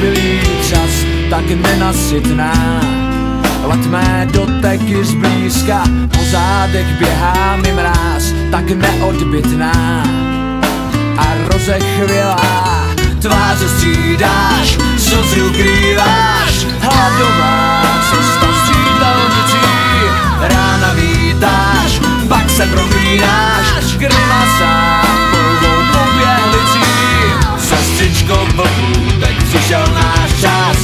zbylý čas tak nenasytná. Letmé doteky zblízka, po zádech běhá mi mráz, tak neodbytná a rozechvělá. Tváře střídáš, slzy ukrýváš, hladová cesta střídalnicí. Rána vítáš, pak se proklínáš, grimasa pouhou poběhlicí. Sestřičko vlhůtek, přišel náš čas,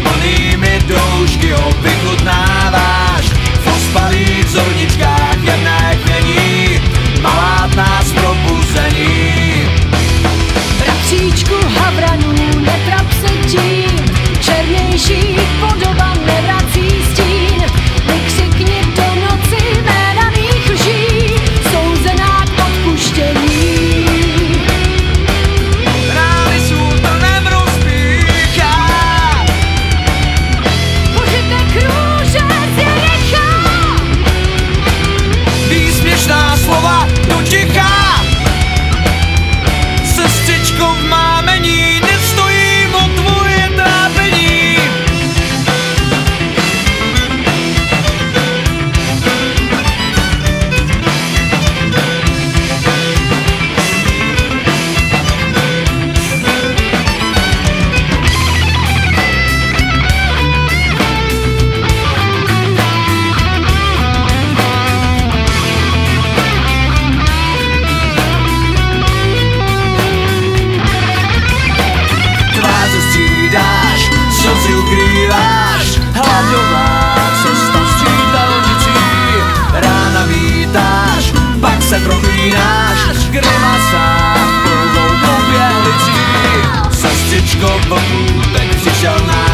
plnými doušky ho vychutnáváš. V ospalých zorničkách jedné knění, malát nás probuzení. Bratříčku havranů, netrap se tím, černější podoba nevrací stín. Vykřikni do noci jména mých lží, souzená k odpuštění. Rány sultanem rozpíchá, Požité krůžec je nechá, výsměšná slova do ticha. Sestřičko v mámení, nestojím o tvoje trápení. Tváře střídáš, slzy ukrýváš, hladová cesta střídalnicí. Rána vítáš, pak se proklínáš, grimasa pouhou poběhlicí. Sestřičko vlhůtek, přišel náš